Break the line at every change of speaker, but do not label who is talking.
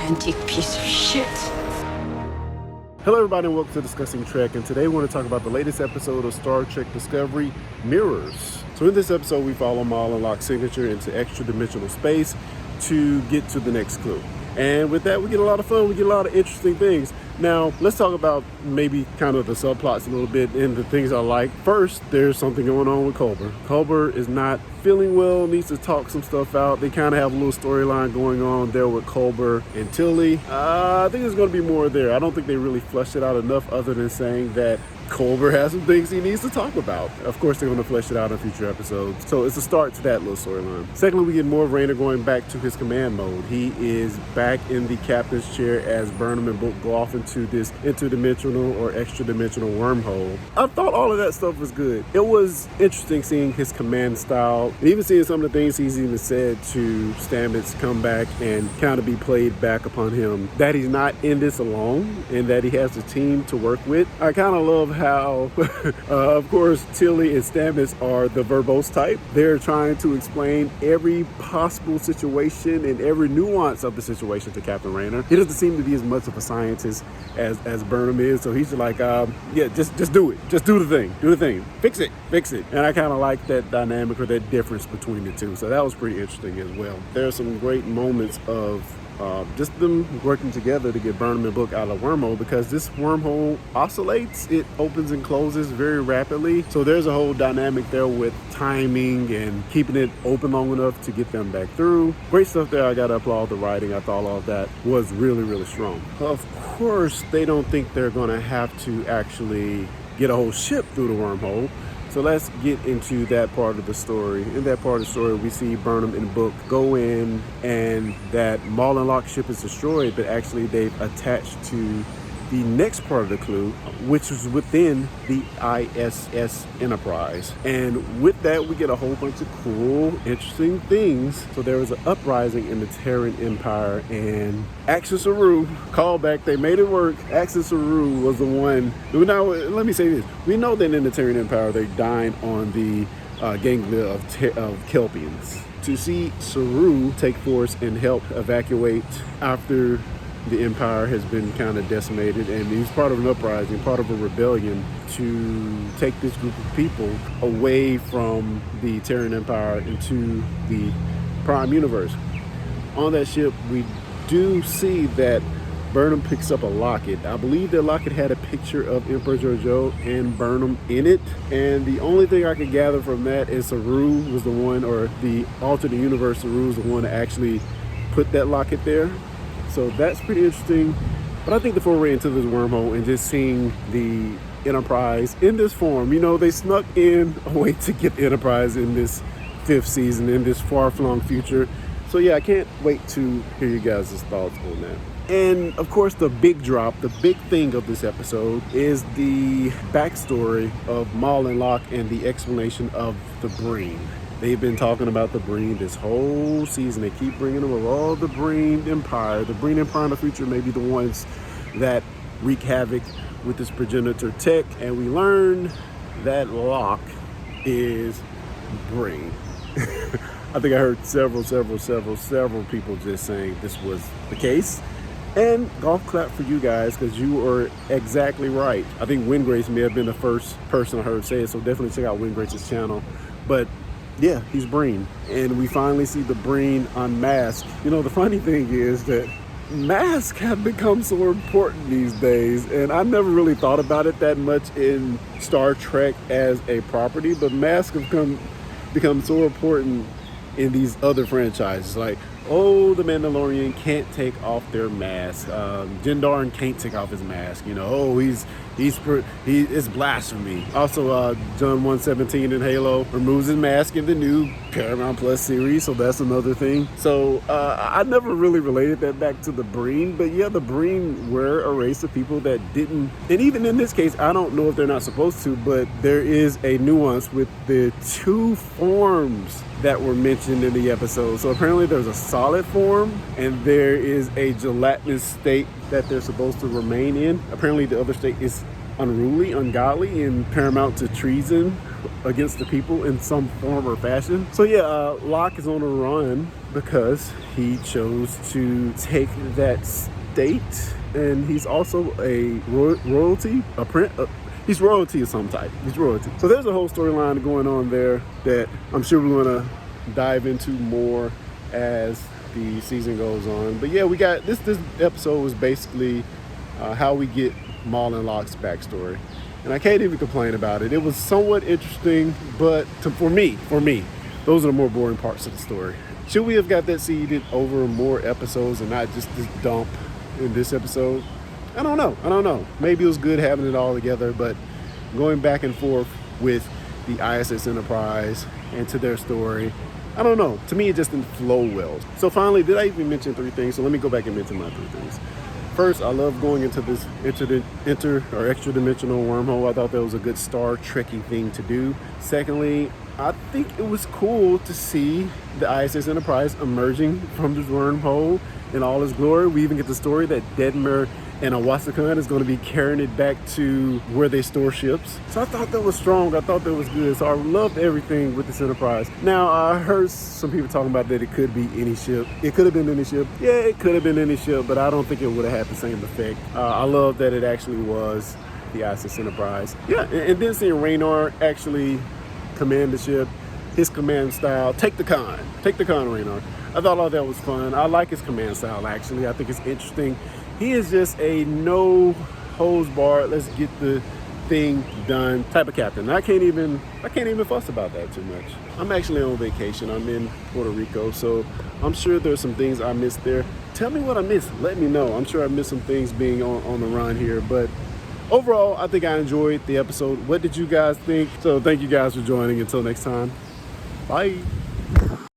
antique piece of shit.
Hello everybody and welcome to Discussing Trek, and today we want to talk about the latest episode of Star Trek Discovery, Mirrors. So in this episode we follow Mal and Locke's signature into extra-dimensional space to get to the next clue. And with that we get a lot of fun, we get a lot of interesting things. Now let's talk about maybe kind of the subplots a little bit and the things I like. First, there's something going on with Culber. Culber is not feeling well, needs to talk some stuff out. They kind of have a little storyline going on there with Culber and Tilly. I think there's going to be more there. I don't think they really fleshed it out enough other than saying that Culber has some things he needs to talk about. Of course, they're going to flesh it out in future episodes. So it's a start to that little storyline. Secondly, we get more of Rayner going back to his command mode. He is back in the captain's chair as Burnham and Book go off into this interdimensional or extra-dimensional wormhole. I thought all of that stuff was good. It was interesting seeing his command style, and even seeing some of the things he's even said to Stamets come back and kind of be played back upon him. That he's not in this alone and that he has a team to work with. I kind of love how, of course, Tilly and Stamets are the verbose type. They're trying to explain every possible situation and every nuance of the situation to Captain Rayner. He doesn't seem to be as much of a scientist as Burnham is, so he's like, yeah, just do it. Just do the thing. Do the thing. Fix it. And I kind of like that dynamic or that difference between the two. So that was pretty interesting as well. There are some great moments of just them working together to get Burnham and Book out of the wormhole, because this wormhole oscillates. It opens and closes very rapidly. So there's a whole dynamic there with timing and keeping it open long enough to get them back through. Great stuff there. I got to applaud the writing. I thought all of that was really, really strong. Of course, they don't think they're going to have to actually get a whole ship through the wormhole. So let's get into that part of the story. In that part of the story, we see Burnham and Book go in, and that Mal and Locke ship is destroyed, but actually they've attached to the next part of the clue, which is within the ISS Enterprise. And with that, we get a whole bunch of cool, interesting things. So there was an uprising in the Terran Empire, and Axis Saru, callback, they made it work. Axis Saru was the one. Now, let me say this. We know that in the Terran Empire, they dined on the ganglia of Kelpians. To see Saru take force and help evacuate after the Empire has been kind of decimated, and he's part of an uprising, part of a rebellion to take this group of people away from the Terran Empire into the Prime Universe. On that ship, we do see that Burnham picks up a locket. I believe that locket had a picture of Emperor Georgiou and Burnham in it, and the only thing I could gather from that is Saru was the one, or the alternate universe Saru was the one to actually put that locket there. So that's pretty interesting. But I think the foray into this wormhole and just seeing the Enterprise in this form, you know, they snuck in a way to get the Enterprise in this 5th season, in this far-flung future. So yeah, I can't wait to hear you guys' thoughts on that. And of course, the big drop, the big thing of this episode is the backstory of Mal and Locke and the explanation of the Breen. They've been talking about the Breen this whole season. They keep bringing them up. Oh, the Breen Empire. The Breen Empire in the future may be the ones that wreak havoc with this progenitor tech. And we learn that Locke is Breen. I think I heard several people just saying this was the case. And golf clap for you guys, because you are exactly right. I think Wingrace may have been the first person I heard say it, so definitely check out Wingrace's channel. But yeah, he's Breen. And we finally see the Breen unmasked. You know, the funny thing is that masks have become so important these days, and I never really thought about it that much in Star Trek as a property, but masks have become so important in these other franchises. Like, oh, the Mandalorian can't take off their mask. Jindarin can't take off his mask. You know, oh, it's blasphemy. Also, John 117 in Halo removes his mask in the new Paramount Plus series, so that's another thing. So I never really related that back to the Breen, but yeah, the Breen were a race of people that didn't, and even in this case, I don't know if they're not supposed to, but there is a nuance with the 2 forms that were mentioned in the episode. So apparently there's a solid form and there is a gelatinous state that they're supposed to remain in. Apparently the other state is unruly, ungodly, and paramount to treason against the people in some form or fashion. So yeah, Locke is on a run because he chose to take that state, and he's also a royalty, he's royalty of some type. He's royalty. So there's a whole storyline going on there that I'm sure we're gonna dive into more as the season goes on. But yeah, we got this episode was basically how we get Maul and Locke's backstory, and I can't even complain about it. It was somewhat interesting, but for me, those are the more boring parts of the story. Should we have got that seeded over more episodes and not just this dump in this episode? I don't know. Maybe it was good having it all together, but going back and forth with the ISS Enterprise and to their story, I don't know. To me, it just didn't flow well. So finally, did I even mention 3 things? So let me go back and mention my 3 things. First, I love going into this extra-dimensional wormhole. I thought that was a good Star Trekkie thing to do. Secondly, I think it was cool to see the ISS Enterprise emerging from this wormhole in all its glory. We even get the story that Detmer and Awasakan is going to be carrying it back to where they store ships. So I thought that was strong. I thought that was good. So I loved everything with this Enterprise. Now, I heard some people talking about that it could be any ship. It could have been any ship. Yeah, it could have been any ship, but I don't think it would have had the same effect. I love that it actually was the ISS Enterprise. Yeah, and then seeing Raynar actually command the ship, his command style, take the con, Raynar. I thought all that was fun. I like his command style, actually. I think it's interesting. He is just a no hose barred, let's get the thing done type of captain. I can't even fuss about that too much. I'm actually on vacation. I'm in Puerto Rico, so I'm sure there's some things I missed there. Tell me what I missed. Let me know. I'm sure I missed some things being on the run here, but overall, I think I enjoyed the episode. What did you guys think? So thank you guys for joining. Until next time, bye.